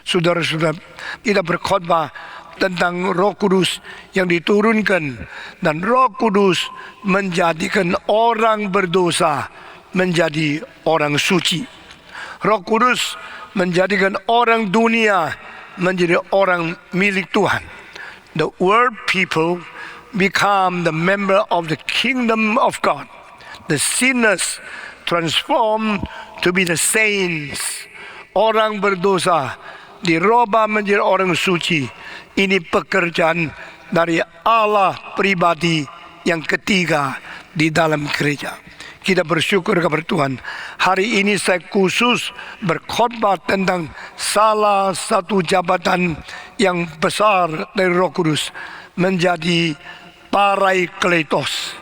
Saudara-saudara, kita berkhotbah tentang Roh Kudus yang diturunkan, dan Roh Kudus menjadikan orang berdosa menjadi orang suci. Roh Kudus menjadikan orang dunia menjadi orang milik Tuhan. The world people become the member of the kingdom of God. The sinners transform to be the saints. Orang berdosa dirubah menjadi orang suci. Ini pekerjaan dari Allah pribadi yang ketiga di dalam gereja. Kita bersyukur kepada Tuhan. Hari ini saya khusus berkhotbah tentang salah satu jabatan yang besar dari Roh Kudus, menjadi Parakletos.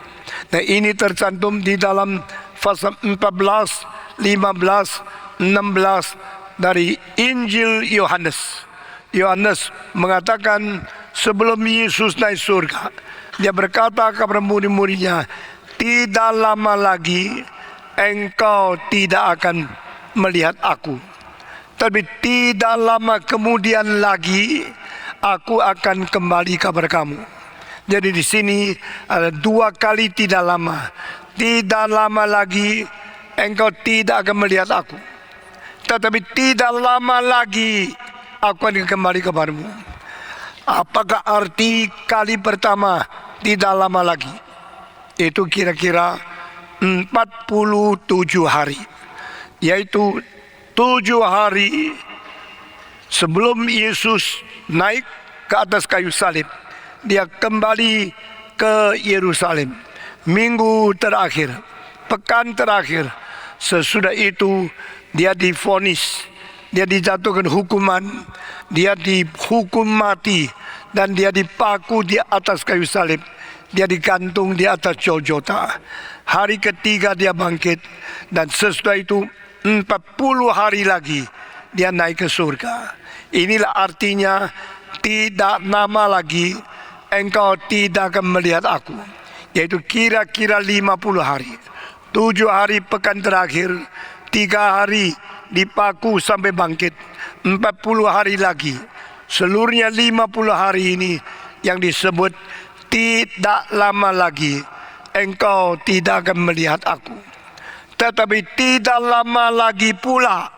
Nah, ini tercantum di dalam pasal 14, 15, 16 dari Injil Yohanes. Yohanes mengatakan sebelum Yesus naik surga, dia berkata kepada murid-muridnya, tidak lama lagi engkau tidak akan melihat aku, tapi tidak lama kemudian lagi aku akan kembali kepada kamu. Jadi di sini ada dua kali tidak lama. Tidak lama lagi engkau tidak akan melihat aku, tetapi tidak lama lagi aku akan kembali kepadamu. Apakah arti kali pertama tidak lama lagi? Itu kira-kira 47 hari, yaitu 7 hari sebelum Yesus naik ke atas kayu salib. Dia kembali ke Yerusalem. Minggu terakhir, pekan terakhir, sesudah itu dia divonis, dia dijatuhkan hukuman, dia dihukum mati, dan dia dipaku di atas kayu salib. Dia digantung di atas Golgota. Hari ketiga dia bangkit, dan sesudah itu 40 hari lagi dia naik ke surga. Inilah artinya tidak lama lagi engkau tidak akan melihat aku, yaitu kira-kira 50 hari. 7 hari pekan terakhir, 3 hari dipaku sampai bangkit, 40 hari lagi. Seluruhnya 50 hari ini yang disebut tidak lama lagi engkau tidak akan melihat aku, tetapi tidak lama lagi pula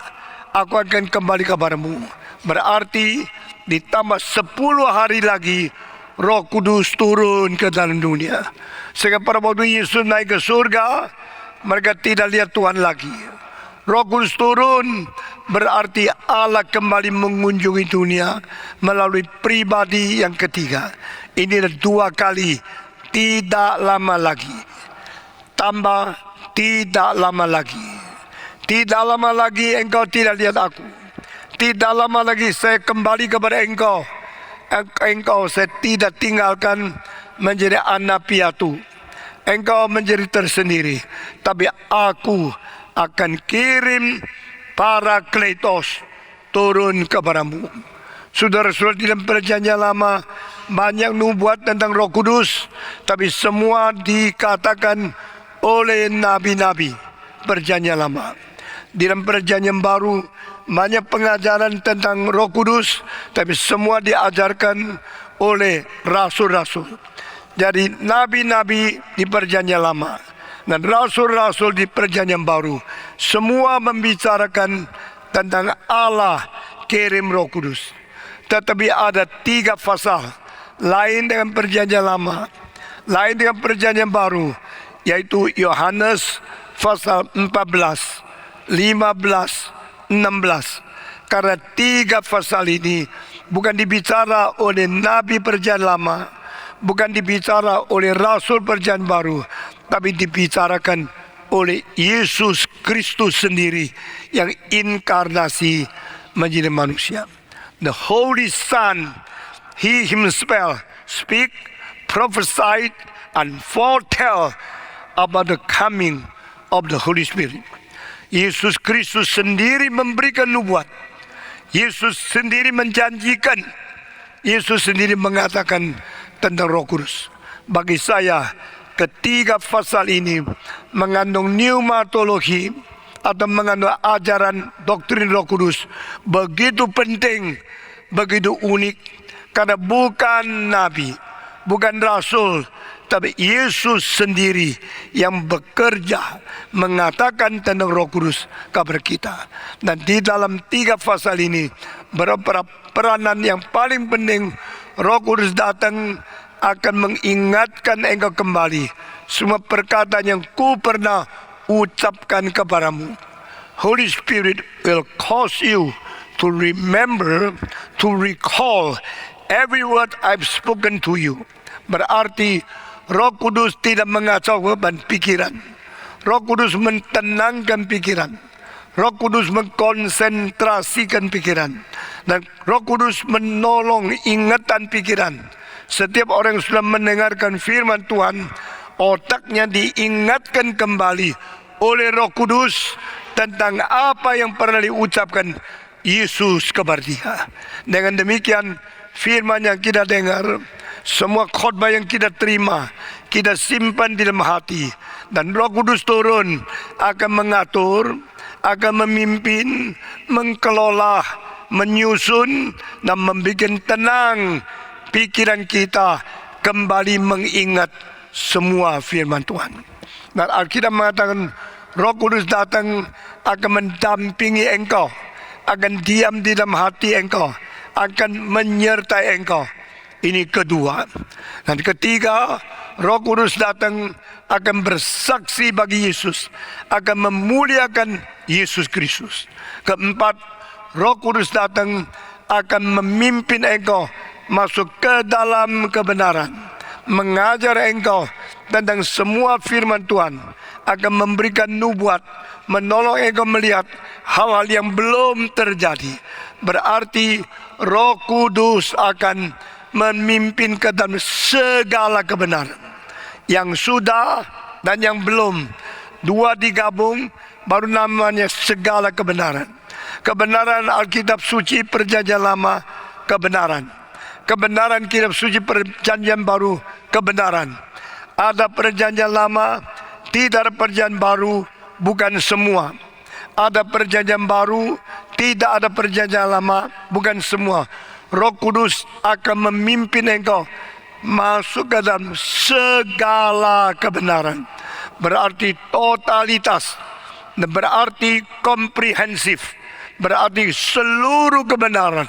aku akan kembali kepadamu. Berarti ditambah 10 hari lagi Roh Kudus turun ke dalam dunia. Sehingga pada waktu Yesus naik ke surga, mereka tidak lihat Tuhan lagi. Roh Kudus turun berarti Allah kembali mengunjungi dunia melalui pribadi yang ketiga. Ini adalah 2 kali tidak lama lagi, tambah tidak lama lagi. Tidak lama lagi engkau tidak lihat aku, tidak lama lagi saya kembali kepada engkau. Engkau saya tidak tinggalkan menjadi anak piatu, engkau menjadi tersendiri, tapi aku akan kirim Parakletos turun kepadamu. Saudara-saudara, di dalam perjanjian lama banyak nubuat tentang Roh Kudus, tapi semua dikatakan oleh nabi-nabi perjanjian lama. Di dalam perjanjian baru banyak pengajaran tentang Roh Kudus, tapi semua diajarkan oleh rasul-rasul. Jadi nabi-nabi di perjanjian lama dan rasul-rasul di perjanjian baru semua membicarakan tentang Allah kirim Roh Kudus. Tetapi ada 3 pasal lain dengan perjanjian lama, lain dengan perjanjian baru, yaitu Yohanes pasal 14, 15, 16. Karena 3 pasal ini bukan dibicara oleh nabi perjanjian lama, bukan dibicara oleh rasul perjanjian baru, tapi dibicarakan oleh Yesus Kristus sendiri yang inkarnasi menjadi manusia. The Holy Son, He Himself speak, prophesied, and foretell about the coming of the Holy Spirit. Yesus Kristus sendiri memberikan nubuat. Yesus sendiri menjanjikan. Yesus sendiri mengatakan tentang Roh Kudus. Bagi saya, ketiga pasal ini mengandung pneumatologi atau menganut ajaran doktrin Roh Kudus begitu penting, begitu unik, karena bukan nabi, bukan rasul, tapi Yesus sendiri yang bekerja mengatakan tentang Roh Kudus kepada kita. Dan di dalam 3 pasal ini beberapa peranan yang paling penting. Roh Kudus datang akan mengingatkan engkau kembali semua perkataan yang ku pernah ucapkan kepadamu. Holy Spirit will cause you to remember, to recall every word I've spoken to you. Berarti Roh Kudus tidak mengacau beban pikiran. Roh Kudus mentenangkan pikiran. Roh Kudus mengkonsentrasikan pikiran. Dan Roh Kudus menolong ingatan pikiran. Setiap orang yang sudah mendengarkan firman Tuhan, otaknya diingatkan kembali oleh Roh Kudus tentang apa yang pernah diucapkan Yesus kepada dia. Dengan demikian, firman yang kita dengar, semua khotbah yang kita terima, kita simpan di dalam hati. Dan Roh Kudus turun akan mengatur, akan memimpin, mengelola, menyusun, dan membuat tenang pikiran kita kembali mengingat semua firman Tuhan. Dan Alkitab mengatakan Roh Kudus datang akan mendampingi engkau, akan diam di dalam hati engkau, akan menyertai engkau. Ini kedua. Dan ketiga, Roh Kudus datang akan bersaksi bagi Yesus, akan memuliakan Yesus Kristus. Keempat, Roh Kudus datang akan memimpin engkau masuk ke dalam kebenaran, mengajar engkau tentang semua firman Tuhan, akan memberikan nubuat, menolong engkau melihat hal-hal yang belum terjadi. Berarti Roh Kudus akan memimpin ke dalam segala kebenaran, yang sudah dan yang belum. Dua digabung baru namanya segala kebenaran. Kebenaran Alkitab suci Perjanjian Lama, kebenaran. Kebenaran kitab suci Perjanjian Baru, kebenaran. Ada Perjanjian Lama, tidak ada Perjanjian Baru, bukan semua. Ada Perjanjian Baru, tidak ada Perjanjian Lama, bukan semua. Roh Kudus akan memimpin engkau masuk ke dalam segala kebenaran. Berarti totalitas, berarti komprehensif, berarti seluruh kebenaran,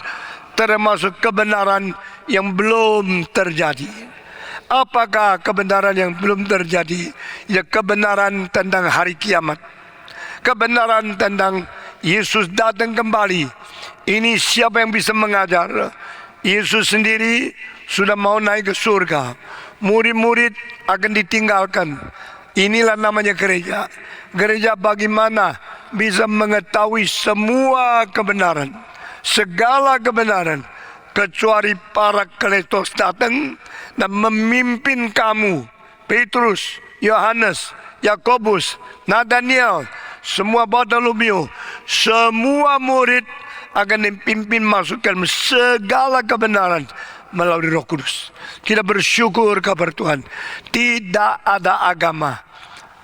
termasuk kebenaran yang belum terjadi. Apakah kebenaran yang belum terjadi? Ya, kebenaran tentang hari kiamat, kebenaran tentang Yesus datang kembali. Ini siapa yang bisa mengajar? Yesus sendiri sudah mau naik ke surga. Murid-murid akan ditinggalkan. Inilah namanya gereja. Gereja bagaimana bisa mengetahui semua kebenaran, segala kebenaran, kecuali para Parakletos datang dan memimpin kamu, Petrus, Yohanes, Yakobus, Nathaniel, semua Bartolomeo, semua murid akan dipimpin masuk ke segala kebenaran melalui Roh Kudus. Kita bersyukur kepada Tuhan. Tidak ada agama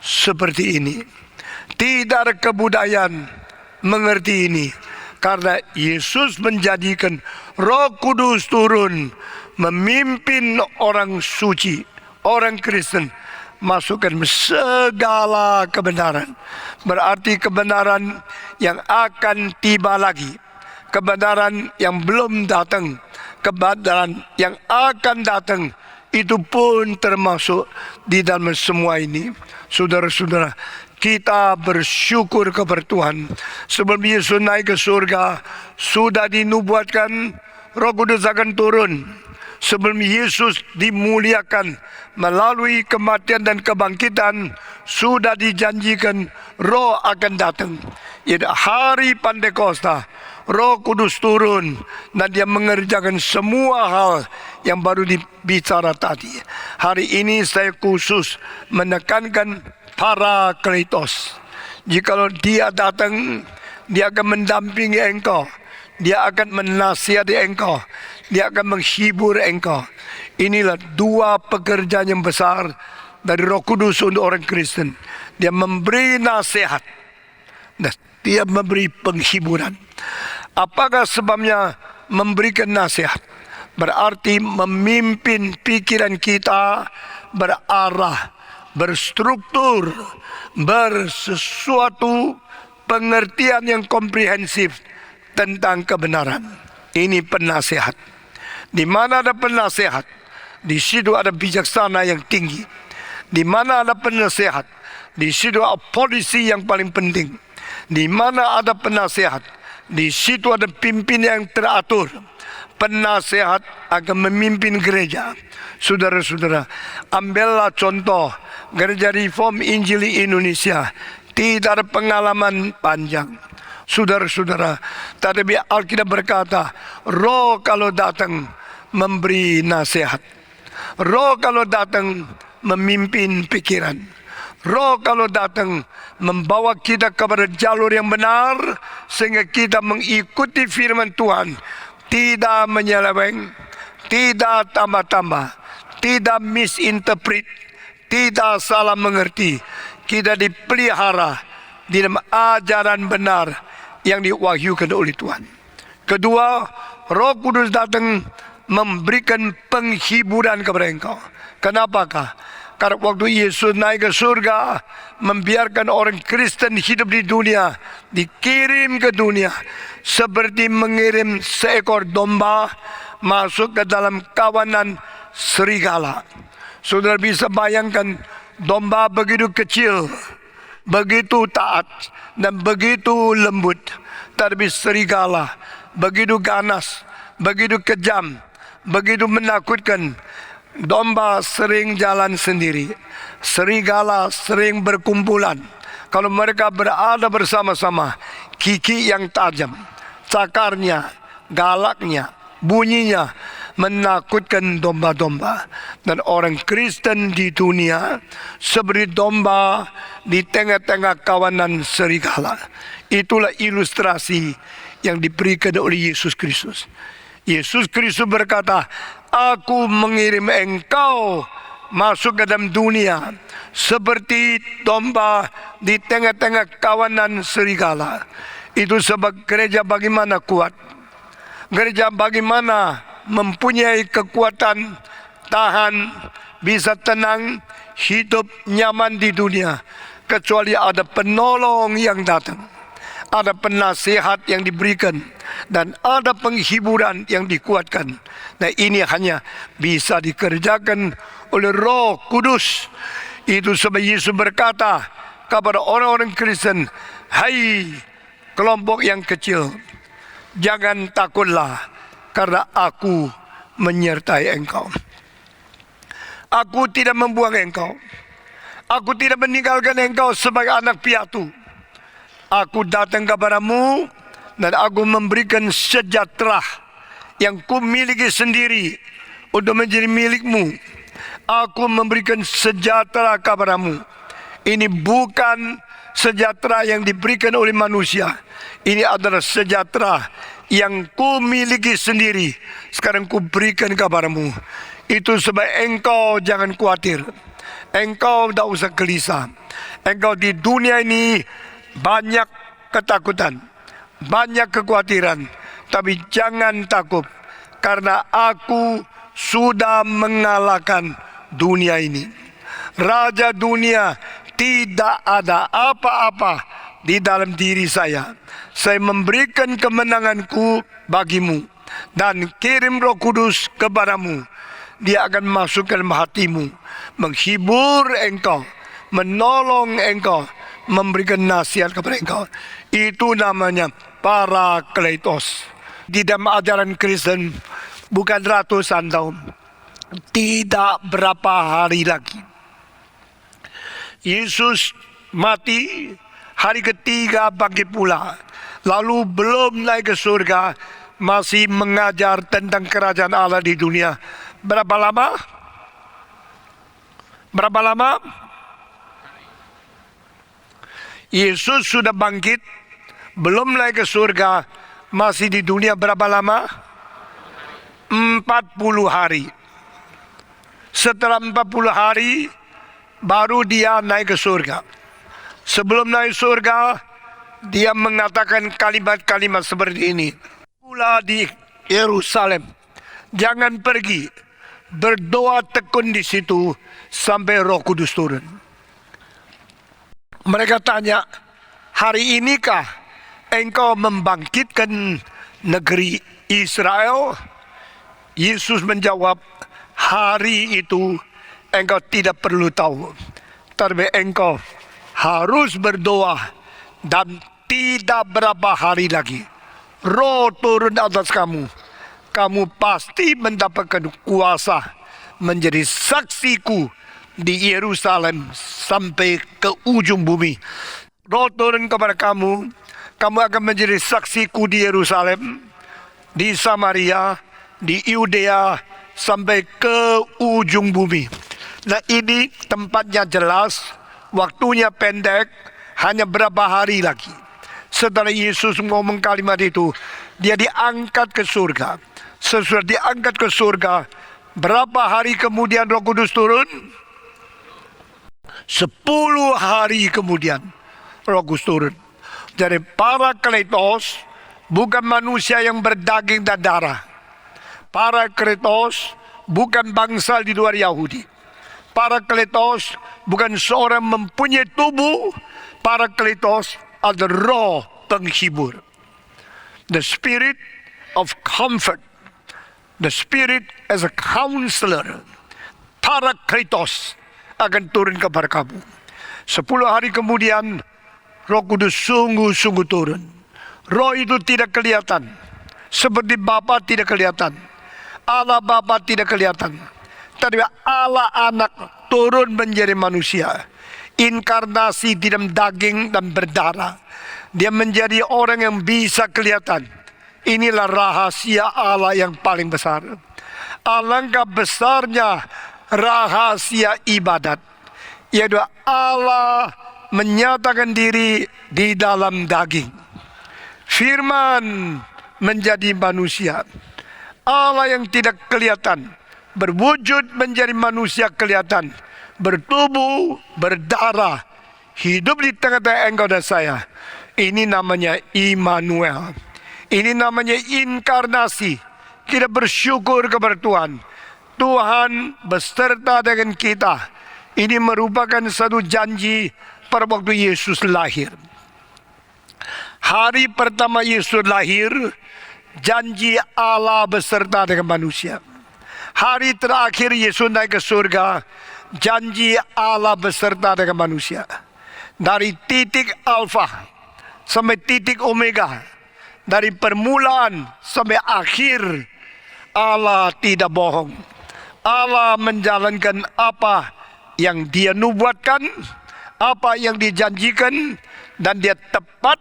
seperti ini, tidak ada kebudayaan mengerti ini. Karena Yesus menjadikan Roh Kudus turun memimpin orang suci, orang Kristen masukkan segala kebenaran. Berarti kebenaran yang akan tiba lagi, kebenaran yang belum datang, kebenaran yang akan datang, itu pun termasuk di dalam semua ini. Saudara-saudara, kita bersyukur kepada Tuhan. Sebelum Yesus naik ke surga, sudah dinubuatkan Roh Kudus akan turun. Sebelum Yesus dimuliakan melalui kematian dan kebangkitan, sudah dijanjikan Roh akan datang. Yaitu hari Pantekosta, Roh Kudus turun dan dia mengerjakan semua hal yang baru dibicara tadi. Hari ini saya khusus menekankan Parakletos. Jikalau dia datang, dia akan mendampingi engkau, dia akan menasihati engkau, dia akan menghibur engkau. Inilah dua pekerjaan yang besar dari Roh Kudus untuk orang Kristen. Dia memberi nasihat, Dan dia memberi penghiburan. Apakah sebabnya memberikan nasihat? Berarti memimpin pikiran kita berarah, berstruktur, bersesuatu pengertian yang komprehensif tentang kebenaran. Ini penasehat. Di mana ada penasehat, di situ ada bijaksana yang tinggi. Di mana ada penasehat, di situ ada polisi yang paling penting. Di mana ada penasehat, di situ ada pimpinan yang teratur. Penasehat akan memimpin gereja. Saudara-saudara, ambillah contoh Gereja Reform Injili Indonesia. Tidak ada pengalaman panjang. Saudara-saudara, tetapi Alkitab berkata, Roh kalau datang memberi nasihat. Roh kalau datang memimpin pikiran. Roh kalau datang membawa kita kepada jalur yang benar, sehingga kita mengikuti firman Tuhan. Tidak menyeleweng, tidak tambah-tambah, tidak misinterpret, tidak salah mengerti. Kita dipelihara di dalam ajaran benar yang diwahyukan oleh Tuhan. Kedua, Roh Kudus datang memberikan penghiburan kepada engkau. Kenapakah? Karena waktu Yesus naik ke surga, membiarkan orang Kristen hidup di dunia, dikirim ke dunia, seperti mengirim seekor domba masuk ke dalam kawanan serigala. Saudara bisa bayangkan, domba begitu kecil, begitu taat, dan begitu lembut. Tapi serigala begitu ganas, begitu kejam, begitu menakutkan. Domba sering jalan sendiri, serigala sering berkumpulan. Kalau mereka berada bersama-sama, gigi yang tajam, cakarnya, galaknya, bunyinya menakutkan domba-domba. Dan orang Kristen di dunia seperti domba di tengah-tengah kawanan serigala. Itulah ilustrasi yang diberikan oleh Yesus Kristus. Yesus Kristus berkata, Aku mengirim engkau masuk ke dalam dunia seperti domba di tengah-tengah kawanan serigala. Itu sebab gereja bagaimana kuat, gereja bagaimana mempunyai kekuatan tahan, bisa tenang, hidup nyaman di dunia, kecuali ada penolong yang datang, ada penasihat yang diberikan, dan ada penghiburan yang dikuatkan. Nah, ini hanya bisa dikerjakan oleh Roh Kudus. Itu sebab Yesus berkata kepada orang-orang Kristen, Hai kelompok yang kecil, jangan takutlah, karena aku menyertai engkau. Aku tidak membuang engkau. Aku tidak meninggalkan engkau sebagai anak piatu. Aku datang kepadamu dan aku memberikan sejahtera yang ku miliki sendiri untuk menjadi milikmu. Aku memberikan sejahtera kepadamu. Ini bukan sejahtera yang diberikan oleh manusia. Ini adalah sejahtera yang ku miliki sendiri. Sekarang ku berikan kepadamu. Itu sebab engkau jangan khawatir. Engkau tidak usah gelisah. Engkau di dunia ini banyak ketakutan, banyak kekhawatiran, tapi jangan takut, karena aku sudah mengalahkan dunia ini. Raja dunia tidak ada apa-apa di dalam diri saya. Saya memberikan kemenanganku bagimu dan kirim Roh Kudus kepadamu. Dia akan masuk ke dalam hatimu, menghibur engkau, menolong engkau, memberikan nasihat kepada engkau. Itu namanya Parakletos. Di dalam ajaran Kristen bukan ratusan tahun, tidak berapa hari lagi Yesus mati, hari ketiga bangkit pula, lalu belum naik ke surga, masih mengajar tentang kerajaan Allah di dunia. Berapa lama? Berapa lama? Yesus sudah bangkit, belum naik ke surga, masih di dunia berapa lama? 40 hari. Setelah 40 hari, baru dia naik ke surga. Sebelum naik surga, dia mengatakan kalimat-kalimat seperti ini. Pula di Yerusalem, jangan pergi, berdoa tekun di situ sampai Roh Kudus turun. Mereka tanya, hari inikah engkau membangkitkan negeri Israel? Yesus menjawab, hari itu engkau tidak perlu tahu, tapi engkau harus berdoa, dan tidak berapa hari lagi Roh turun atas kamu. Kamu pasti mendapatkan kuasa menjadi saksiku di Yerusalem sampai ke ujung bumi. Roh turun kepada kamu, kamu akan menjadi saksiku di Yerusalem, di Samaria, di Yudea, sampai ke ujung bumi. Nah, ini tempatnya jelas, waktunya pendek, hanya berapa hari lagi. Setelah Yesus ngomong kalimat itu, dia diangkat ke surga. Sesudah diangkat ke surga, berapa hari kemudian Roh Kudus turun? 10 hari kemudian Roh Kudus turun. Jadi Parakletos bukan manusia yang berdaging dan darah. Parakletos bukan bangsa di luar Yahudi. Parakletos bukan seorang mempunyai tubuh. Parakletos adalah roh penghibur. The spirit of comfort. The spirit as a counselor. Parakletos akan turun kepada kamu. 10 hari kemudian Roh Kudus sungguh-sungguh turun. Roh itu tidak kelihatan. Seperti Bapa tidak kelihatan. Allah Bapa tidak kelihatan. Tapi Allah Anak turun menjadi manusia. Inkarnasi di dalam daging dan berdarah. Dia menjadi orang yang bisa kelihatan. Inilah rahasia Allah yang paling besar. Alangkah besarnya rahasia ibadat, yaitu Allah menyatakan diri di dalam daging. Firman menjadi manusia. Allah yang tidak kelihatan berwujud menjadi manusia kelihatan, bertubuh, berdarah, hidup di tengah-tengah engkau dan saya. Ini namanya Immanuel. Ini namanya inkarnasi. Kita bersyukur kepada Tuhan. Tuhan beserta dengan kita. Ini merupakan satu janji pada waktu Yesus lahir. Hari pertama Yesus lahir, janji Allah beserta dengan manusia. Hari terakhir Yesus naik ke surga, janji Allah beserta dengan manusia. Dari titik alfa sampai titik omega, dari permulaan sampai akhir, Allah tidak bohong. Allah menjalankan apa yang dia nubuatkan, apa yang dijanjikan, dan dia tepat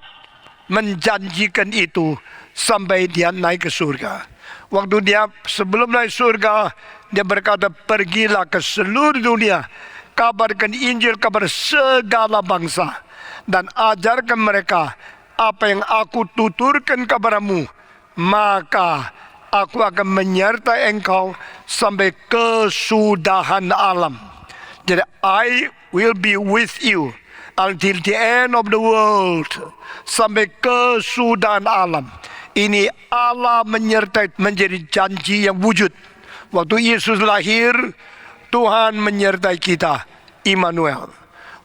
menjanjikan itu sampai dia naik ke surga. Waktu dia sebelum naik surga, dia berkata, pergilah ke seluruh dunia, kabarkan Injil kepada segala bangsa, dan ajarkan mereka apa yang aku tuturkan kepadamu, maka aku akan menyertai engkau sampai kesudahan alam. Jadi, I will be with you until the end of the world. Sampai kesudahan alam. Ini Allah menyertai, menjadi janji yang wujud. Waktu Yesus lahir, Tuhan menyertai kita, Immanuel.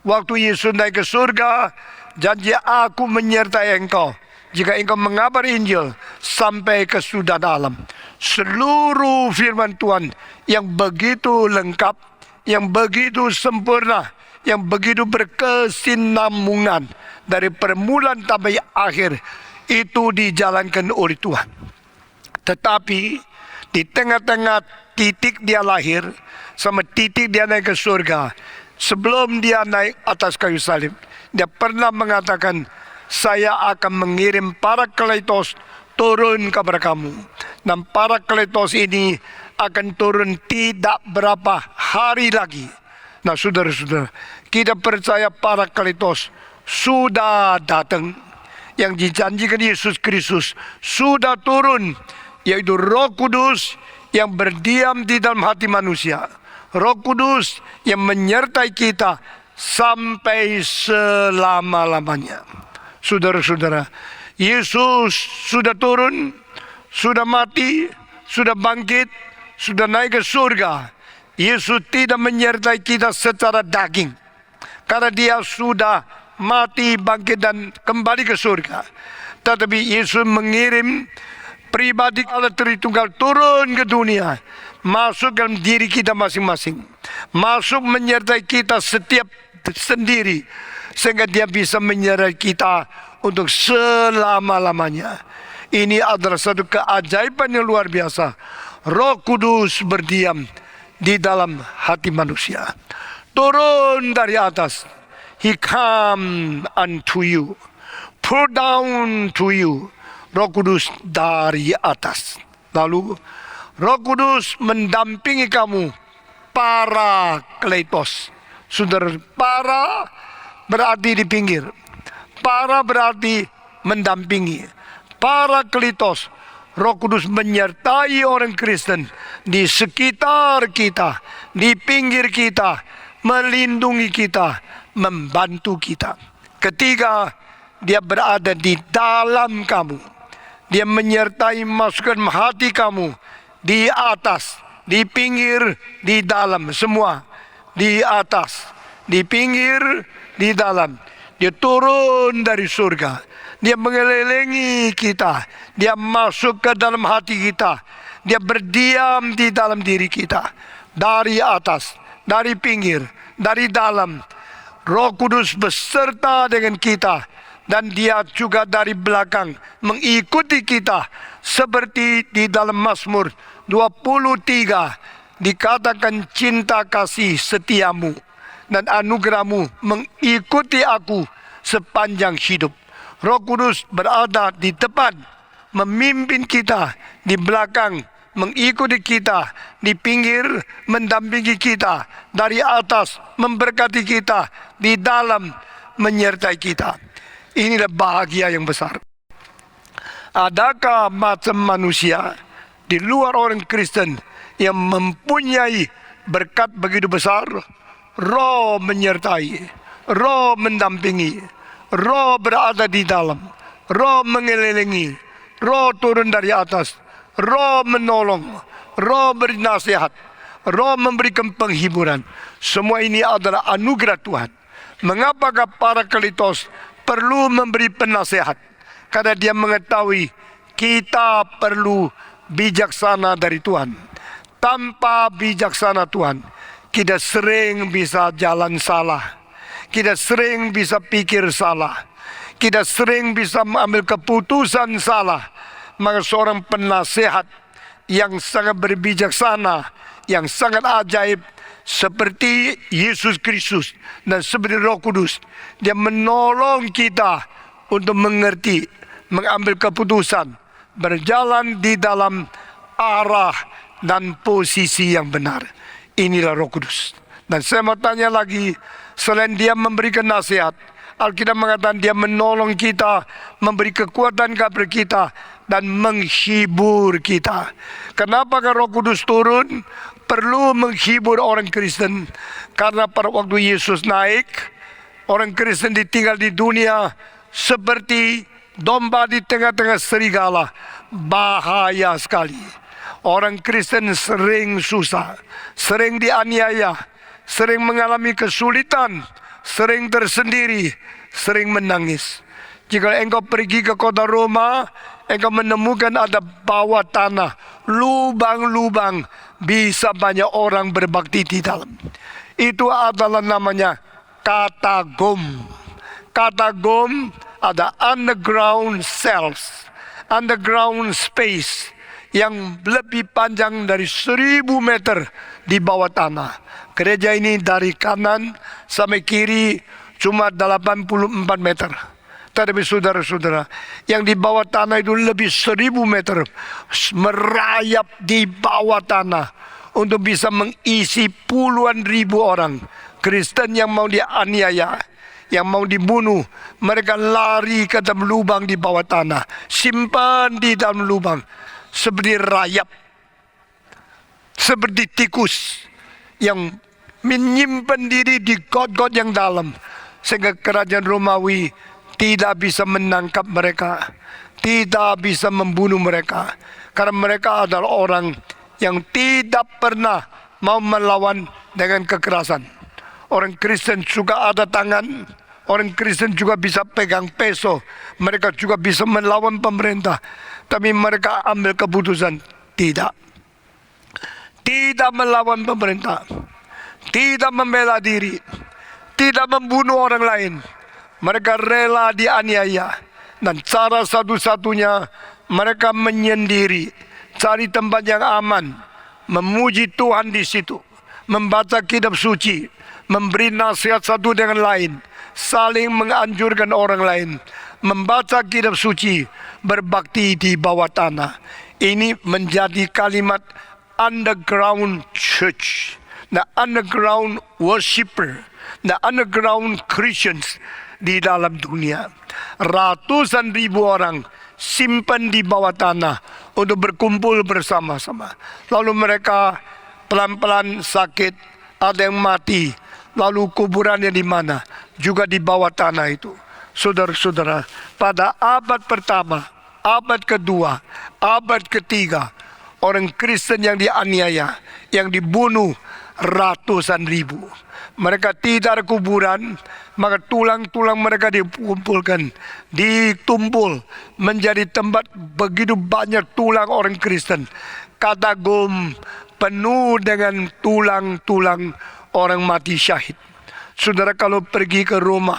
Waktu Yesus naik ke surga, janji aku menyertai engkau jika engkau mengabar Injil sampai kesudahan alam. Seluruh firman Tuhan yang begitu lengkap, yang begitu sempurna, yang begitu berkesinambungan dari permulaan sampai akhir, itu dijalankan oleh Tuhan. Tetapi di tengah-tengah titik dia lahir sama titik dia naik ke surga, sebelum dia naik atas kayu salib, dia pernah mengatakan, saya akan mengirim Parakletos turun kepada kamu. Dan Parakletos ini akan turun tidak berapa hari lagi. Nah, saudara-saudara, kita percaya Parakletos sudah datang. Yang dijanjikan Yesus Kristus sudah turun, yaitu Roh Kudus yang berdiam di dalam hati manusia. Roh Kudus yang menyertai kita sampai selama-lamanya. Saudara-saudara, Yesus sudah turun, sudah mati, sudah bangkit, sudah naik ke surga. Yesus tidak menyertai kita secara daging, karena dia sudah mati, bangkit dan kembali ke surga. Tetapi Yesus mengirim pribadi Allah Tritunggal turun ke dunia, masuk dalam diri kita masing-masing, masuk menyertai kita setiap sendiri, sehingga dia bisa menyertai kita untuk selama-lamanya. Ini adalah satu keajaiban yang luar biasa. Roh Kudus berdiam di dalam hati manusia. Turun dari atas. He come unto you. Pour down to you. Roh Kudus dari atas. Lalu Roh Kudus mendampingi kamu. Parakletos. Saudara, para berarti di pinggir. Para berarti mendampingi. Parakletos. Roh Kudus menyertai orang Kristen di sekitar kita, di pinggir kita, melindungi kita, membantu kita. Ketiga, dia berada di dalam kamu. Dia menyertai masukkan hati kamu di atas, di pinggir, di dalam, semua di atas, di pinggir, di dalam. Dia turun dari surga. Dia mengelilingi kita. Dia masuk ke dalam hati kita. Dia berdiam di dalam diri kita. Dari atas, dari pinggir, dari dalam. Roh Kudus beserta dengan kita. Dan dia juga dari belakang mengikuti kita. Seperti di dalam Mazmur 23 dikatakan, cinta kasih setiamu dan anugerahmu mengikuti aku sepanjang hidup. Roh Kudus berada di depan, memimpin kita, di belakang, mengikuti kita, di pinggir, mendampingi kita, dari atas, memberkati kita, di dalam, menyertai kita. Inilah bahagia yang besar. Adakah macam manusia di luar orang Kristen yang mempunyai berkat begitu besar? Roh menyertai, Roh mendampingi, Roh berada di dalam, Roh mengelilingi, Roh turun dari atas, Roh menolong, Roh beri nasihat, Roh memberikan penghiburan. Semua ini adalah anugerah Tuhan. Mengapakah Parakletos perlu memberi penasehat? Karena dia mengetahui kita perlu bijaksana dari Tuhan. Tanpa bijaksana Tuhan, kita sering bisa jalan salah. Kita sering bisa pikir salah. Kita sering bisa mengambil keputusan salah. Maka seorang penasehat yang sangat berbijaksana, yang sangat ajaib, seperti Yesus Kristus dan seperti Roh Kudus, dia menolong kita untuk mengerti, mengambil keputusan, berjalan di dalam arah dan posisi yang benar. Inilah Roh Kudus. Dan saya mau tanya lagi, selain dia memberikan nasihat, Alkitab mengatakan dia menolong kita, memberi kekuatan kepada kita, dan menghibur kita. Kenapa Roh Kudus turun? Perlu menghibur orang Kristen. Karena pada waktu Yesus naik, orang Kristen ditinggal di dunia seperti domba di tengah-tengah serigala. Bahaya sekali. Orang Kristen sering susah, sering dianiaya, sering mengalami kesulitan, sering tersendiri, sering menangis. Jika engkau pergi ke kota Roma, engkau menemukan ada bawah tanah, lubang-lubang, bisa banyak orang berbakti di dalam. Itu adalah namanya katagom. Katagom ada underground cells, underground space yang lebih panjang dari 1000 meter di bawah tanah. Gereja ini dari kanan sampai kiri cuma 84 meter. Tetapi saudara-saudara, yang di bawah tanah itu lebih 1000 meter, merayap di bawah tanah untuk bisa mengisi puluhan ribu orang Kristen yang mau dianiaya, yang mau dibunuh. Mereka lari ke dalam lubang di bawah tanah, simpan di dalam lubang, seperti rayap, seperti tikus yang menyimpan diri di got-got yang dalam. Sehingga kerajaan Romawi tidak bisa menangkap mereka, tidak bisa membunuh mereka, karena mereka adalah orang yang tidak pernah mau melawan dengan kekerasan. Orang Kristen juga ada tangan, orang Kristen juga bisa pegang peso, mereka juga bisa melawan pemerintah, tapi mereka ambil keputusan tidak melawan pemerintah, tidak membela diri, tidak membunuh orang lain. Mereka rela dianiaya, dan cara satu-satunya mereka menyendiri, cari tempat yang aman, memuji Tuhan di situ, membaca kitab suci, memberi nasihat satu dengan lain, saling menganjurkan orang lain, membaca kitab suci, berbakti di bawah tanah. Ini menjadi kalimat underground church, the underground worshipper, the underground Christians di dalam dunia. Ratusan ribu orang simpan di bawah tanah untuk berkumpul bersama-sama. Lalu mereka pelan-pelan sakit, ada yang mati. Lalu kuburannya di mana? Juga di bawah tanah itu. Saudara-saudara, pada abad pertama, abad kedua, abad ketiga, orang Kristen yang dianiaya, yang dibunuh ratusan ribu. Mereka tidak ada kuburan, maka tulang-tulang mereka dikumpulkan, ditumpul menjadi tempat begitu banyak tulang orang Kristen. Katagum penuh dengan tulang-tulang orang mati syahid. Saudara, kalau pergi ke Roma,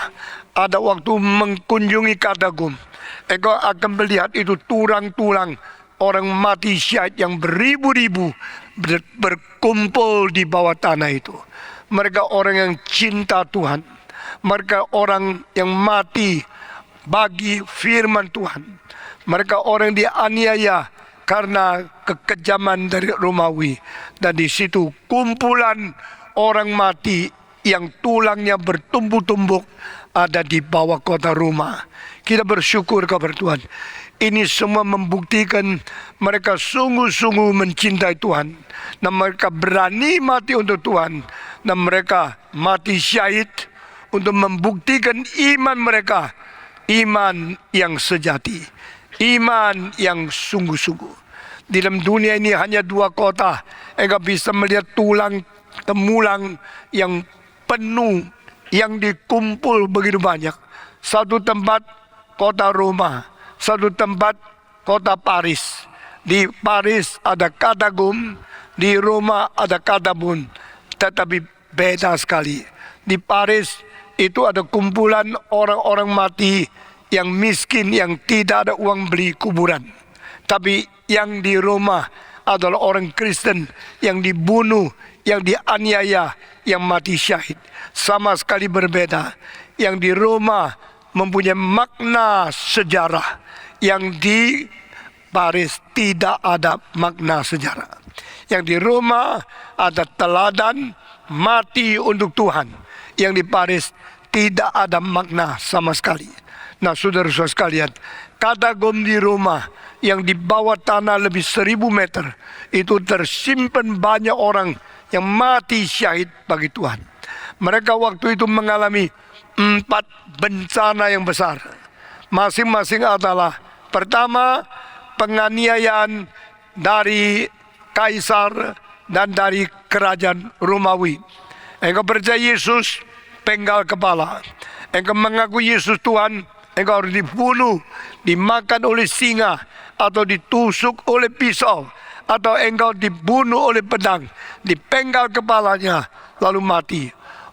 ada waktu mengunjungi katagum, engkau akan melihat itu tulang-tulang orang mati syahid yang beribu-ribu berkumpul di bawah tanah itu. Mereka orang yang cinta Tuhan. Mereka orang yang mati bagi firman Tuhan. Mereka orang dianiaya karena kekejaman dari Romawi. Dan di situ kumpulan orang mati yang tulangnya bertumbuk-tumbuk ada di bawah kota Roma. Kita bersyukur kepada Tuhan. Ini semua membuktikan mereka sungguh-sungguh mencintai Tuhan. Dan mereka berani mati untuk Tuhan. Dan mereka mati syahid untuk membuktikan iman mereka. Iman yang sejati. Iman yang sungguh-sungguh. Di dalam dunia ini hanya dua kota. Engkau bisa melihat tulang temulang yang penuh, yang dikumpul begitu banyak. Satu tempat kota Roma, satu tempat kota Paris. Di Paris ada katagum, di Roma ada katagum, tetapi beda sekali. Di Paris itu ada kumpulan orang-orang mati yang miskin, yang tidak ada uang beli kuburan. Tapi yang di Roma adalah orang Kristen yang dibunuh, yang dianiaya, yang mati syahid. Sama sekali berbeda. Yang di Roma mempunyai makna sejarah, yang di Paris tidak ada makna sejarah. Yang di Roma ada teladan mati untuk Tuhan. Yang di Paris tidak ada makna sama sekali. Nah, saudara-saudara sekalian, katagum di Roma yang di bawah tanah lebih 1000 meter, itu tersimpan banyak orang yang mati syahid bagi Tuhan. Mereka waktu itu mengalami 4 bencana yang besar. Masing-masing adalah, pertama, penganiayaan dari kaisar dan dari kerajaan Romawi. Engkau percaya Yesus, penggal kepala. Engkau mengaku Yesus Tuhan, engkau harus dibunuh, dimakan oleh singa, atau ditusuk oleh pisau, atau engkau dibunuh oleh pedang, dipenggal kepalanya, lalu mati.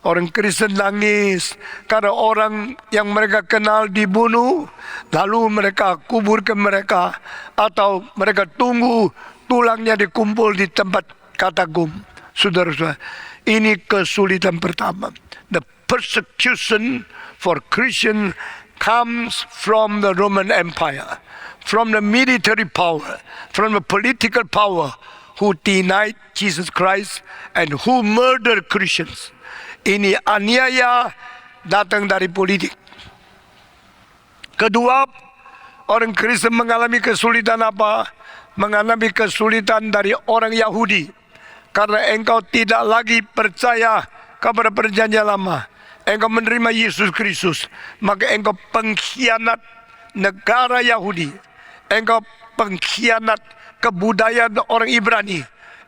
Orang Kristen nangis karena orang yang mereka kenal dibunuh, lalu mereka kuburkan mereka, atau mereka tunggu tulangnya dikumpul di tempat katagum. Saudara-saudara, ini kesulitan pertama. The persecution for Christian comes from the Roman Empire, from the military power, from the political power who denied Jesus Christ and who murdered Christians. Ini aniaya datang dari politik. Kedua, orang Kristen mengalami kesulitan apa? Mengalami kesulitan dari orang Yahudi. Karena engkau tidak lagi percaya kepada perjanjian lama, engkau menerima Yesus Kristus, maka engkau pengkhianat negara Yahudi, engkau pengkhianat kebudayaan orang Ibrani,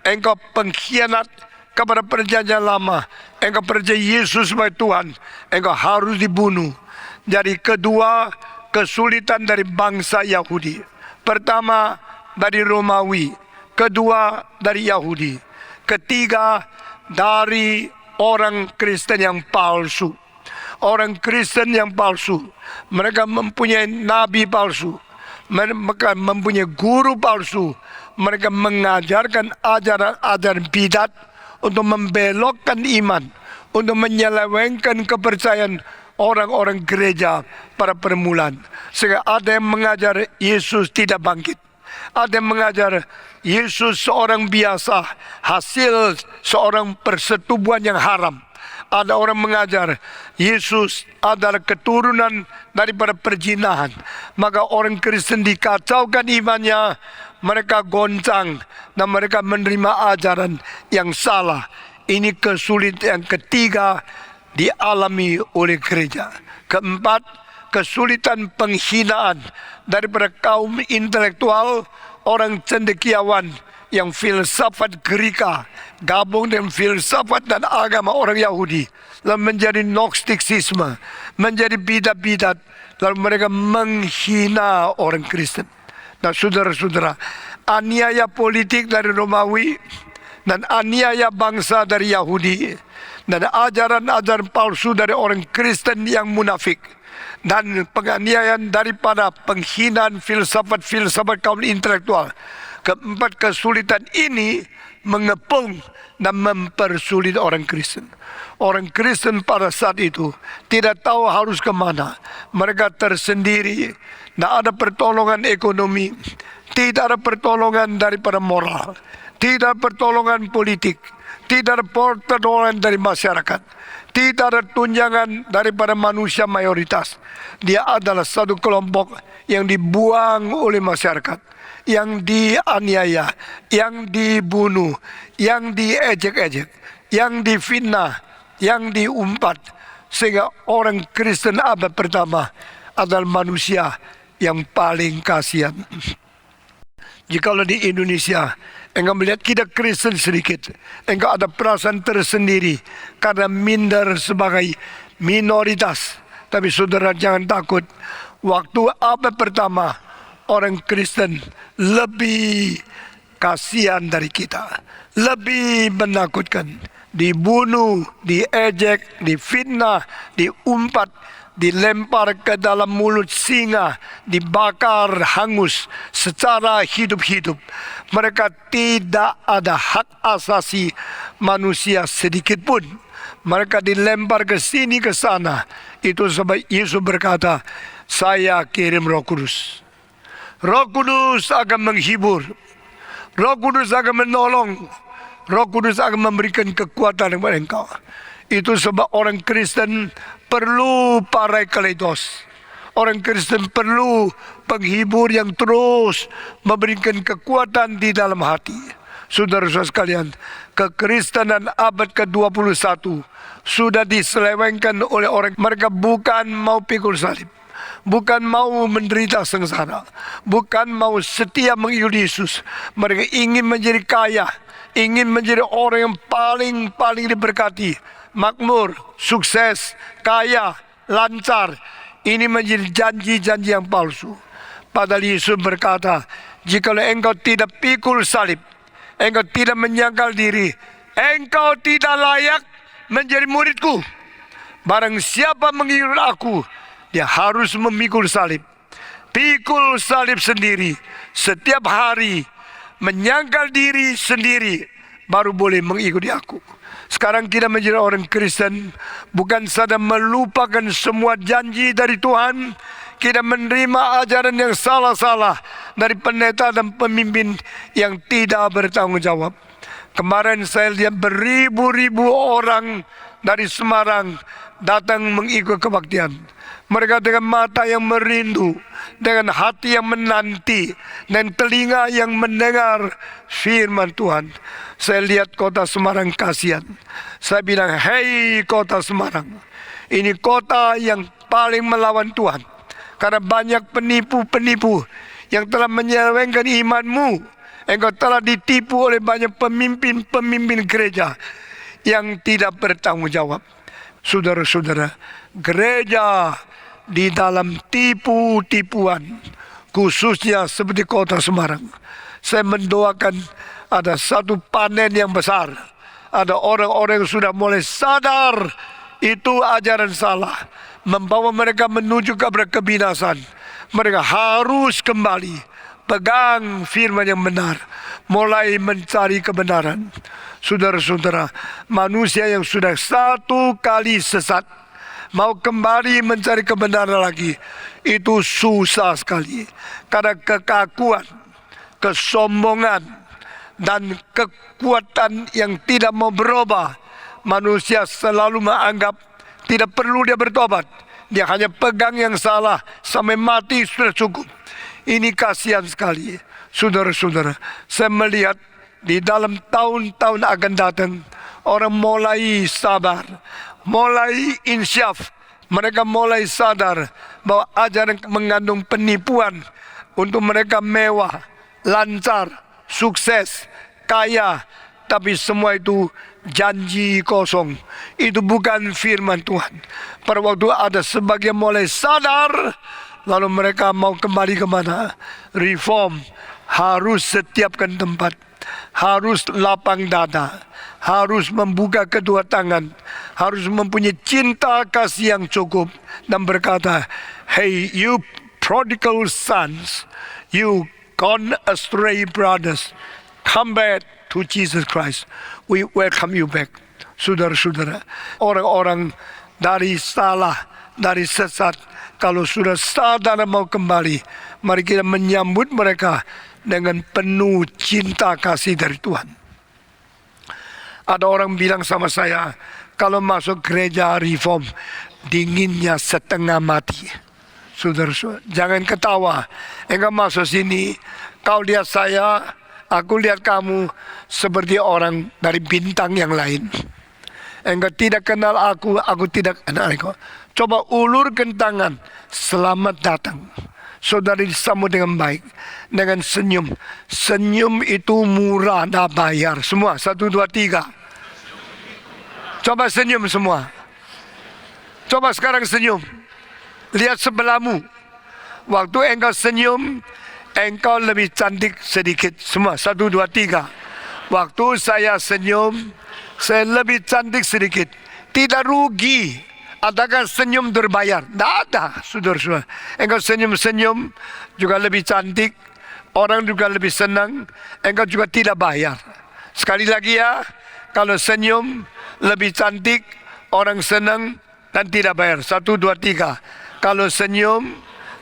engkau pengkhianat kepada perjanjian lama, engkau percaya Yesus sebagai Tuhan, engkau harus dibunuh. Jadi kedua, kesulitan dari bangsa Yahudi. Pertama dari Romawi, kedua dari Yahudi, ketiga dari orang Kristen yang palsu. Orang Kristen yang palsu, mereka mempunyai nabi palsu, mereka mempunyai guru palsu, mereka mengajarkan ajaran-ajaran bidat untuk membelokkan iman, untuk menyelewengkan kepercayaan orang-orang gereja pada permulaan. Sehingga ada yang mengajar Yesus tidak bangkit, ada yang mengajar Yesus seorang biasa, hasil seorang persetubuhan yang haram. Ada orang mengajar Yesus adalah keturunan daripada perzinahan. Maka orang Kristen dikacaukan imannya, mereka goncang dan mereka menerima ajaran yang salah. Ini kesulitan yang ketiga dialami oleh gereja. Keempat, kesulitan penghinaan daripada kaum intelektual, orang cendekiawan yang filsafat Gerika gabung dengan filsafat dan agama orang Yahudi, lalu menjadi Gnostisisme, menjadi bidat-bidat, lalu mereka menghina orang Kristen. Nah saudara-saudara, aniaya politik dari Romawi dan aniaya bangsa dari Yahudi dan ajaran-ajaran palsu dari orang Kristen yang munafik dan penganiayaan daripada penghinaan filsafat-filsafat kaum intelektual. Keempat kesulitan ini mengepung dan mempersulit orang Kristen. Orang Kristen pada saat itu tidak tahu harus kemana. Mereka tersendiri, tidak ada pertolongan ekonomi, tidak ada pertolongan daripada moral, tidak ada pertolongan politik, tidak ada pertolongan dari masyarakat, tidak ada tunjangan daripada manusia mayoritas. Dia adalah satu kelompok yang dibuang oleh masyarakat, yang dianiaya, yang dibunuh, yang diejek-ejek, yang difitnah, yang diumpat. Sehingga orang Kristen abad pertama adalah manusia yang paling kasihan. Jikalau di Indonesia engkau melihat kita Kristen sedikit, engkau ada perasaan tersendiri karena minder sebagai minoritas. Tapi saudara jangan takut, waktu abad pertama orang Kristen lebih kasihan dari kita, lebih menakutkan, dibunuh, diejek, difitnah, diumpat, dilempar ke dalam mulut singa, dibakar hangus secara hidup-hidup. Mereka tidak ada hak asasi manusia sedikit pun. Mereka dilempar ke sini ke sana. Itu sebab Yesus berkata, saya kirim Roh Kudus. Roh Kudus akan menghibur, Roh Kudus akan menolong, Roh Kudus akan memberikan kekuatan kepada engkau. Itu sebab orang Kristen perlu parakletos. Orang Kristen perlu penghibur yang terus memberikan kekuatan di dalam hati. Saudara-saudara sekalian, kekristenan abad ke-21 sudah diselewengkan oleh orang. Mereka bukan mau pikul salib, bukan mau menderita sengsara, bukan mau setia mengikuti Yesus. Mereka ingin menjadi kaya, ingin menjadi orang yang paling diberkati, makmur, sukses, kaya, lancar. Ini menjadi janji-janji yang palsu. Padahal Yesus berkata, jikalau engkau tidak pikul salib, engkau tidak menyangkal diri, engkau tidak layak menjadi muridku. Barang siapa mengikut aku, dia harus memikul salib. Pikul salib sendiri setiap hari, menyangkal diri sendiri, baru boleh mengikuti aku. Sekarang kita menjadi orang Kristen bukan saja melupakan semua janji dari Tuhan, kita menerima ajaran yang salah-salah dari pendeta dan pemimpin yang tidak bertanggung jawab. Kemarin saya lihat beribu-ribu orang dari Semarang datang mengikut kebaktian. Mereka dengan mata yang merindu, dengan hati yang menanti, dan telinga yang mendengar firman Tuhan. Saya lihat kota Semarang kasihan. Saya bilang, hei kota Semarang, ini kota yang paling melawan Tuhan. Karena banyak penipu-penipu yang telah menyelewengkan imanmu. Engkau telah ditipu oleh banyak pemimpin-pemimpin gereja yang tidak bertanggung jawab. Saudara-saudara, gereja di dalam tipu-tipuan, khususnya seperti kota Semarang. Saya mendoakan ada satu panen yang besar. Ada orang-orang yang sudah mulai sadar itu ajaran salah, membawa mereka menuju kepada kebinasan. Mereka harus kembali pegang firman yang benar, mulai mencari kebenaran. Saudara-saudara, manusia yang sudah satu kali sesat mau kembali mencari kebenaran lagi, itu susah sekali. Karena kekakuan, kesombongan, dan kekuatan yang tidak mau berubah, manusia selalu menganggap tidak perlu dia bertobat. Dia hanya pegang yang salah sampai mati sudah cukup. Ini kasihan sekali. Saudara-saudara, saya melihat di dalam tahun-tahun akan datang, orang mulai sabar, mulai insyaf. Mereka mulai sadar bahwa ajaran mengandung penipuan untuk mereka mewah, lancar, sukses, kaya. Tapi semua itu janji kosong. Itu bukan firman Tuhan. Pada waktu ada sebagian mulai sadar, lalu mereka mau kembali ke mana? Reform. Harus setiapkan tempat, harus lapang dada, harus membuka kedua tangan, harus mempunyai cinta kasih yang cukup, dan berkata, hey you prodigal sons, you gone astray brothers, come back to Jesus Christ. We welcome you back. Saudara-saudara, orang-orang dari salah, dari sesat, kalau sudah sadar mau kembali, mari kita menyambut mereka dengan penuh cinta kasih dari Tuhan. Ada orang bilang sama saya, kalau masuk gereja reform, dinginnya setengah mati. Saudara-saudara, jangan ketawa. Engkau masuk sini, kau lihat saya, aku lihat kamu seperti orang dari bintang yang lain. Engkau tidak kenal aku tidak kenal engkau. Coba ulurkan tangan, selamat datang. Saudara disambut dengan baik, dengan senyum. Senyum itu murah, tak bayar. Semua, 1, 2, 3. Coba senyum semua. Coba sekarang senyum. Lihat sebelahmu. Waktu engkau senyum, engkau lebih cantik sedikit. Semua, 1, 2, 3. Waktu saya senyum, saya lebih cantik sedikit. Tidak rugi. Adakah senyum terbayar? Tidak ada, saudara-saudara. Engkau senyum-senyum juga lebih cantik, orang juga lebih senang. Engkau juga tidak bayar. Sekali lagi ya, kalau senyum lebih cantik, orang senang dan tidak bayar. 1, 2, 3. Kalau senyum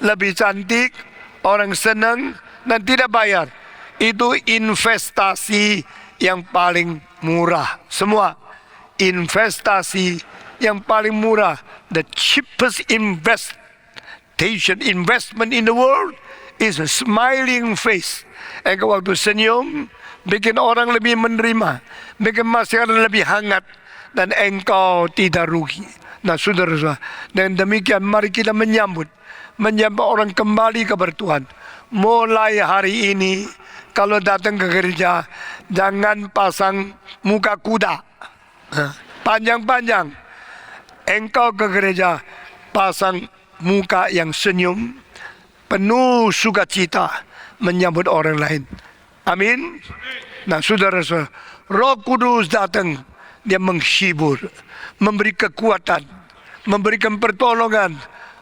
lebih cantik, orang senang dan tidak bayar. Itu investasi yang paling murah. Semua investasi yang paling murah, the cheapest investment in the world is a smiling face. Engkau waktu senyum, bikin orang lebih menerima, bikin masyarakat lebih hangat, dan engkau tidak rugi. Nah, saudara-saudara, dengan demikian mari kita menyambut orang kembali kepada Tuhan. Mulai hari ini, kalau datang ke gereja, jangan pasang muka kuda panjang-panjang. Engkau ke gereja pasang muka yang senyum, penuh sukacita menyambut orang lain. Amin. Nah, saudara-saudara, Roh Kudus datang, dia menghibur, memberi kekuatan, memberikan pertolongan,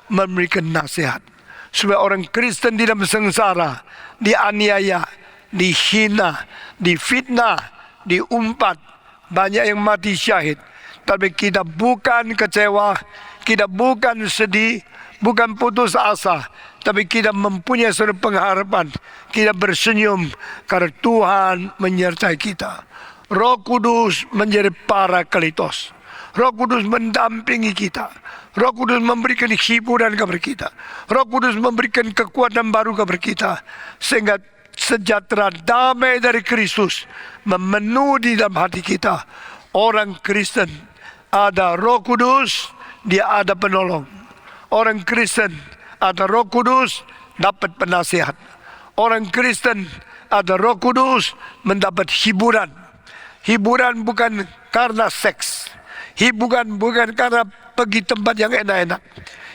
memberikan nasihat, supaya orang Kristen tidak sengsara, dianiaya, dihina, difitnah, diumpat, banyak yang mati syahid. Tapi kita bukan kecewa, kita bukan sedih, bukan putus asa, tapi kita mempunyai suatu pengharapan. Kita bersenyum karena Tuhan menyertai kita. Roh Kudus menjadi parakletos. Roh Kudus mendampingi kita. Roh Kudus memberikan hiburan kepada kita. Roh Kudus memberikan kekuatan baru kepada kita. Sehingga sejahtera damai dari Kristus memenuhi dalam hati kita. Orang Kristen ada Roh Kudus, dia ada penolong. Orang Kristen ada Roh Kudus, dapat penasihat. Orang Kristen ada Roh Kudus, mendapat hiburan. Hiburan bukan karena seks. Hiburan bukan karena pergi tempat yang enak-enak.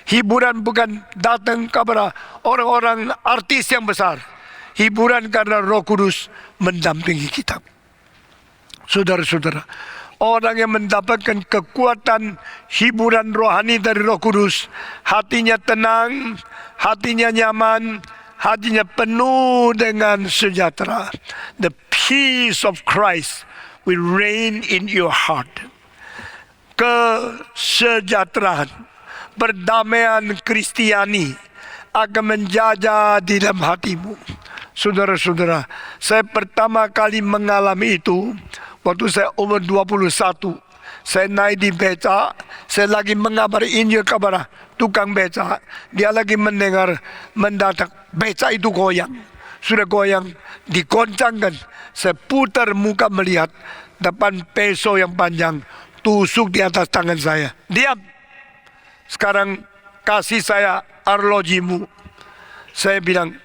Hiburan bukan datang kepada orang-orang artis yang besar. Hiburan karena Roh Kudus mendampingi kita. Saudara-saudara, orang yang mendapatkan kekuatan hiburan rohani dari Roh Kudus, hatinya tenang, hatinya nyaman, hatinya penuh dengan sejahtera. The peace of Christ will reign in your heart. Kesejahteraan, perdamaian Kristiani akan menjajah di dalam hatimu. Saudara-saudara, saya pertama kali mengalami itu waktu saya umur 21. Saya naik di beca, saya lagi mengabari Injil kepada tukang beca. Dia lagi mendadak beca itu goyang. Sudah goyang, digoncangkan. Saya putar muka melihat depan peso yang panjang tusuk di atas tangan saya. Diam. Sekarang kasih saya arlojimu. Saya bilang,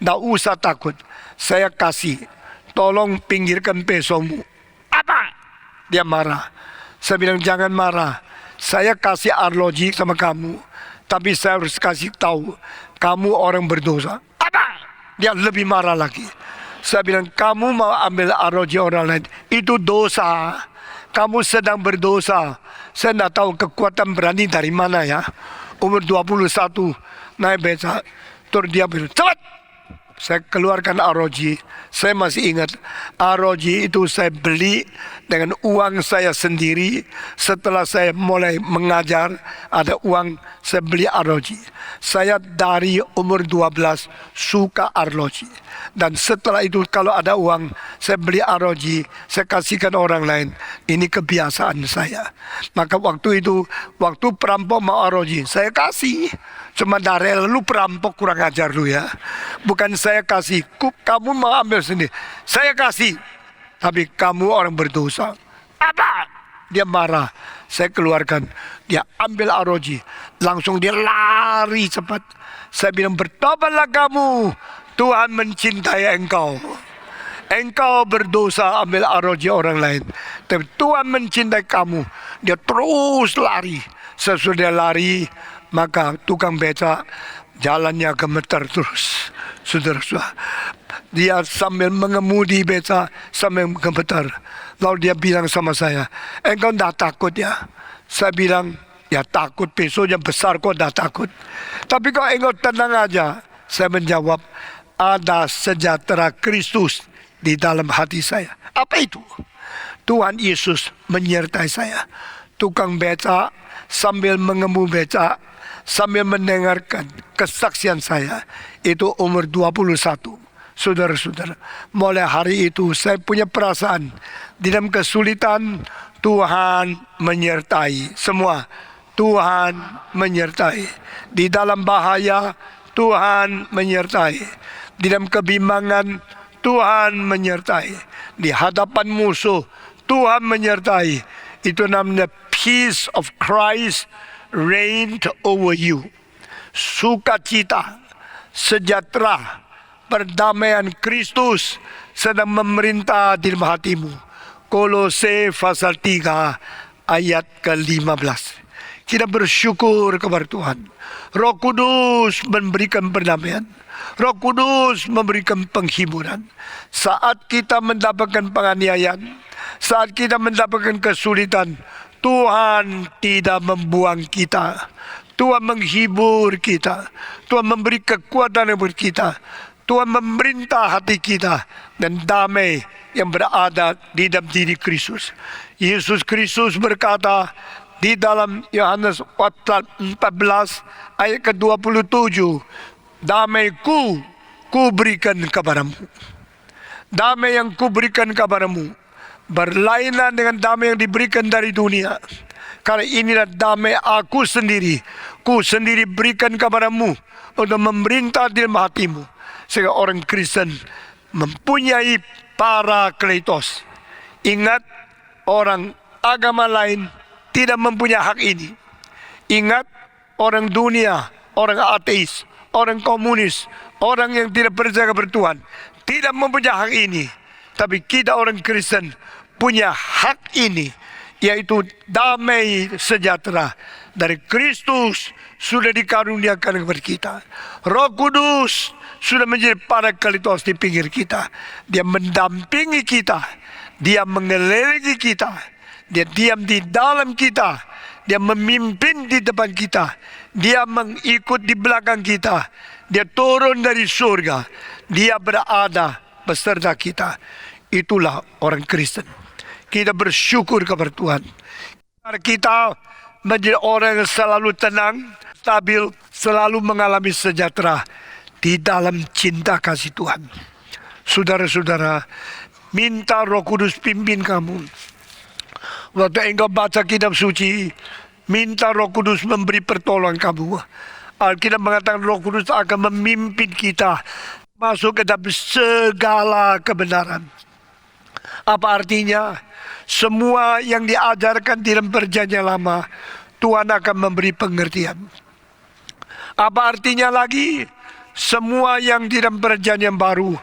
tidak usah takut. Saya kasih. Tolong pinggirkan pesomu. Apa? Dia marah. Saya bilang, jangan marah. Saya kasih arloji sama kamu. Tapi saya harus kasih tahu, kamu orang berdosa. Apa? Dia lebih marah lagi. Saya bilang, kamu mau ambil arloji orang lain, itu dosa. Kamu sedang berdosa. Saya tidak tahu kekuatan berani dari mana ya. Umur 21 naik beca. Terus dia bilang, cepat. Saya keluarkan arloji. Saya masih ingat, arloji itu saya beli dengan uang saya sendiri. Setelah saya mulai mengajar, ada uang, saya beli arloji. Saya dari umur 12 suka arloji. Dan setelah itu kalau ada uang, saya beli arloji, saya kasihkan orang lain. Ini kebiasaan saya. Maka waktu itu, waktu perampok mau arloji, saya kasih. Cuma dari lu perampok kurang ajar lu ya. Bukan saya kasih, kamu mau ambil sendiri. Saya kasih, tapi kamu orang berdosa. Apa? Dia marah. Saya keluarkan. Dia ambil arloji. Langsung dia lari cepat. Saya bilang, bertobatlah kamu. Tuhan mencintai engkau. Engkau berdosa ambil arloji orang lain. Tapi Tuhan mencintai kamu. Dia terus lari. Sesudah lari, maka tukang beca jalannya gemetar terus. Saudara-saudara, dia sambil mengemudi beca sambil gemetar. Lalu dia bilang sama saya, engkau tidak takut ya? Saya bilang, ya takut, pesonya besar kok tidak takut. Tapi kok engkau tenang aja. Saya menjawab, ada sejahtera Kristus di dalam hati saya. Apa itu? Tuhan Yesus menyertai saya. Tukang beca sambil mengemudi beca, sambil mendengarkan kesaksian saya. Itu umur 21. Saudara-saudara, mulai hari itu saya punya perasaan, di dalam kesulitan Tuhan menyertai semua. Tuhan menyertai. Di dalam bahaya Tuhan menyertai. Di dalam kebimbangan Tuhan menyertai. Di hadapan musuh Tuhan menyertai. Itu namanya peace of Christ reigned over you. Sukacita, sejahtera, perdamaian Kristus sedang memerintah di dalam hatimu. Kolose pasal 3 ayat ke-15. Kita bersyukur kepada Tuhan. Roh Kudus memberikan perdamaian. Roh Kudus memberikan penghiburan. Saat kita mendapatkan penganiayaan, saat kita mendapatkan kesulitan, Tuhan tidak membuang kita. Tuhan menghibur kita. Tuhan memberi kekuatan kepada kita. Tuhan memerintah hati kita. Dan damai yang berada di dalam diri Kristus. Yesus Kristus berkata di dalam Yohanes 14 ayat ke-27, damaiku ku berikan kepadamu. Damai yang ku berikan kepadamu berlainan dengan damai yang diberikan dari dunia. Karena inilah damai aku sendiri. Ku sendiri berikan kepadamu untuk memerintah di dalam hatimu. Sehingga orang Kristen mempunyai parakletos. Ingat, orang agama lain tidak mempunyai hak ini. Ingat, orang dunia, orang ateis, orang komunis, orang yang tidak percaya kepada Tuhan tidak mempunyai hak ini. Tapi kita orang Kristen punya hak ini, yaitu damai sejahtera dari Kristus sudah dikaruniakan kepada kita. Roh Kudus sudah menjadi parakletos di pinggir kita. Dia mendampingi kita, dia mengelilingi kita, dia diam di dalam kita, dia memimpin di depan kita, dia mengikut di belakang kita, dia turun dari surga, dia berada beserta kita. Itulah orang Kristen. Kita bersyukur kepada Tuhan. Kita menjadi orang yang selalu tenang, stabil, selalu mengalami sejahtera di dalam cinta kasih Tuhan. Saudara-saudara, minta Roh Kudus pimpin kamu. Waktu engkau baca kitab suci, minta Roh Kudus memberi pertolongan kamu. Alkitab mengatakan Roh Kudus akan memimpin kita masuk ke dalam segala kebenaran. Apa artinya? Semua yang diajarkan di dalam perjanjian lama, Tuhan akan memberi pengertian. Apa artinya lagi? Semua yang di dalam perjanjian baru,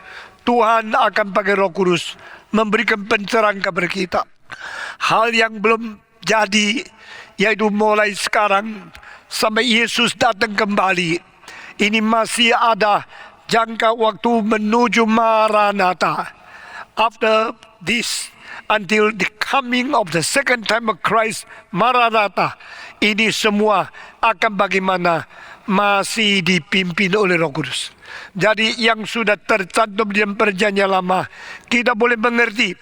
Tuhan akan pakai Roh Kudus memberikan pencerahan kepada kita. Hal yang belum jadi, yaitu mulai sekarang sampai Yesus datang kembali, ini masih ada jangka waktu menuju Maranatha. After this, until the coming of the second time of Christ, Maranatha, ini semua akan bagaimana? Masih dipimpin oleh Roh Kudus. Jadi yang sudah tercantum di dalam perjanjian lama, kita boleh mengerti.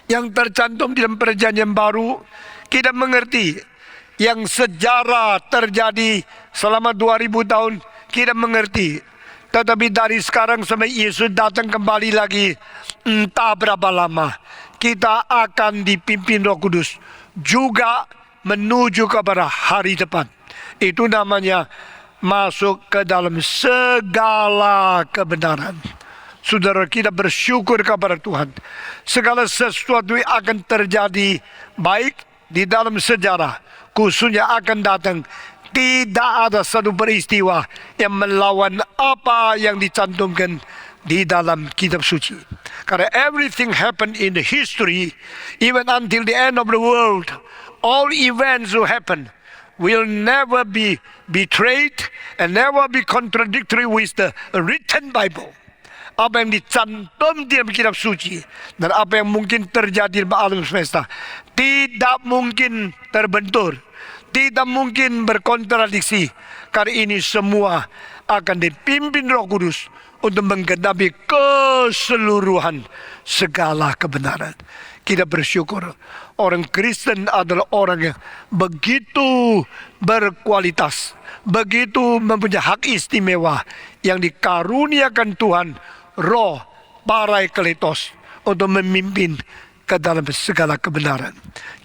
Yang tercantum di dalam perjanjian baru, kita mengerti. Yang sejarah terjadi selama 2000 tahun, kita mengerti. Tetapi dari sekarang sampai Yesus datang kembali lagi, entah berapa lama, kita akan dipimpin Roh Kudus juga menuju kepada hari depan. Itu namanya masuk ke dalam segala kebenaran. Saudara, kita bersyukur kepada Tuhan. Segala sesuatu yang akan terjadi baik di dalam sejarah, khususnya akan datang. Tidak ada satu peristiwa yang melawan apa yang dicantumkan di dalam kitab suci. Karena everything happened in the history, even until the end of the world, all events will happen, will never be betrayed and never be contradictory with the written Bible. Apa yang dicantum di dalam kitab suci dan apa yang mungkin terjadi di alam semesta tidak mungkin terbentur, tidak mungkin berkontradiksi. Karena ini semua akan dipimpin Roh Kudus untuk menggenapi keseluruhan segala kebenaran. Kita bersyukur orang Kristen adalah orang yang begitu berkualitas, begitu mempunyai hak istimewa yang dikaruniakan Tuhan, Roh Parakletos, untuk memimpin ke dalam segala kebenaran.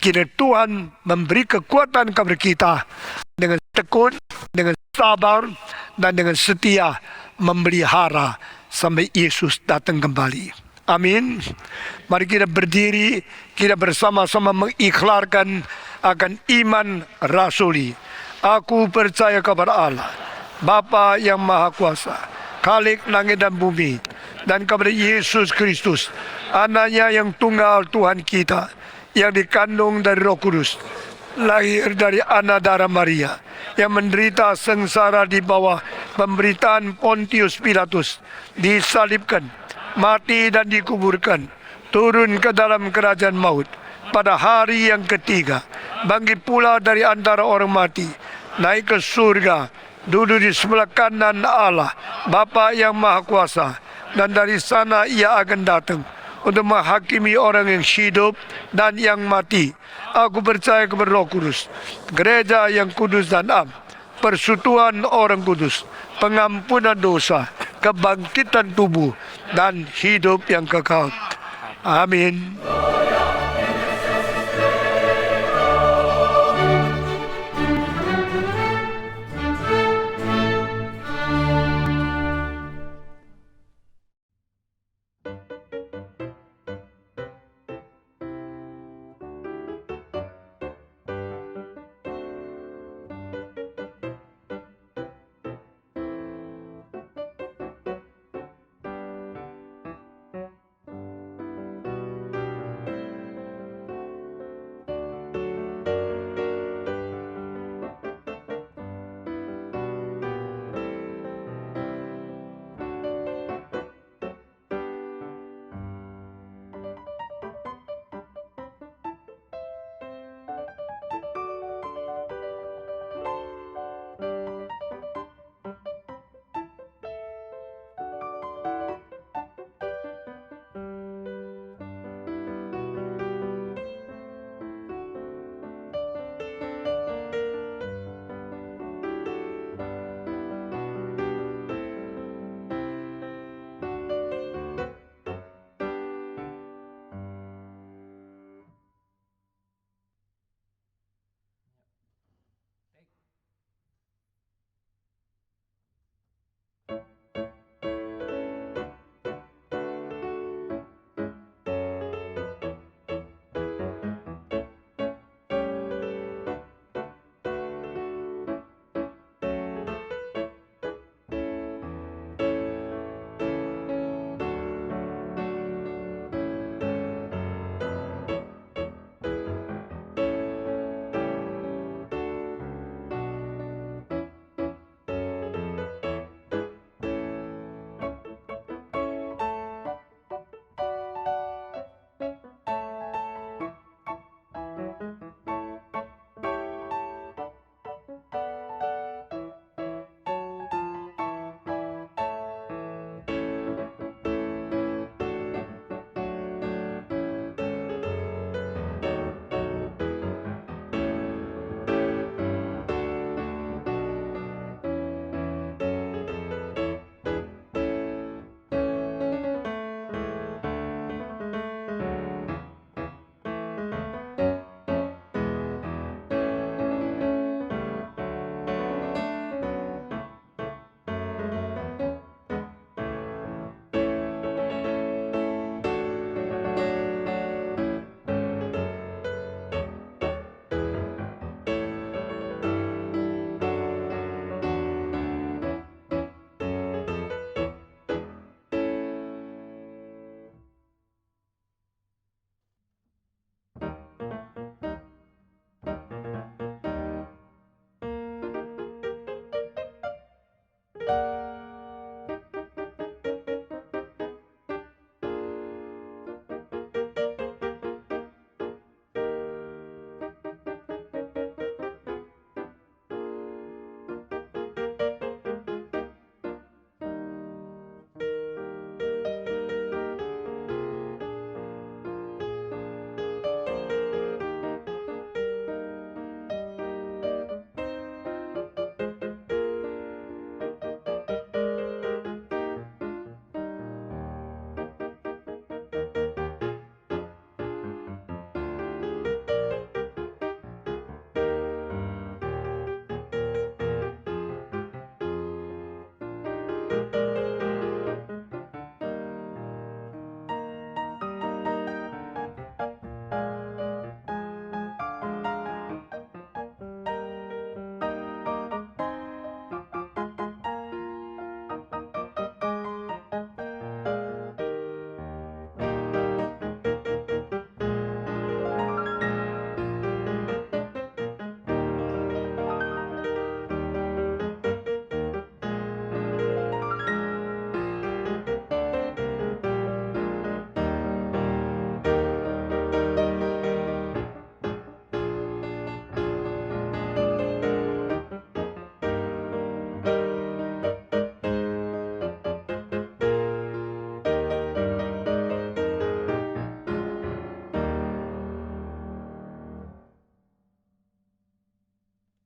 Kira Tuhan memberi kekuatan kepada kita dengan tekun, dengan sabar, dan dengan setia memelihara sampai Yesus datang kembali. Amin. Mari kita berdiri, kita bersama-sama mengiklarkan akan iman rasuli. Aku percaya kepada Allah, Bapa yang Maha Kuasa, Khalik langit dan bumi, dan kepada Yesus Kristus, Anaknya yang tunggal Tuhan kita, yang dikandung dari Roh Kudus, lahir dari anak darah Maria, yang menderita sengsara di bawah pemberitaan Pontius Pilatus, disalibkan, mati dan dikuburkan, turun ke dalam kerajaan maut, pada hari yang ketiga bangkit pula dari antara orang mati, naik ke surga, duduk di sebelah kanan Allah Bapa yang Maha Kuasa, dan dari sana ia akan datang untuk menghakimi orang yang hidup dan yang mati. Aku percaya kepada Roh Kudus, gereja yang kudus dan am, persekutuan orang kudus, pengampunan dosa, kebangkitan tubuh, dan hidup yang kekal. Amin.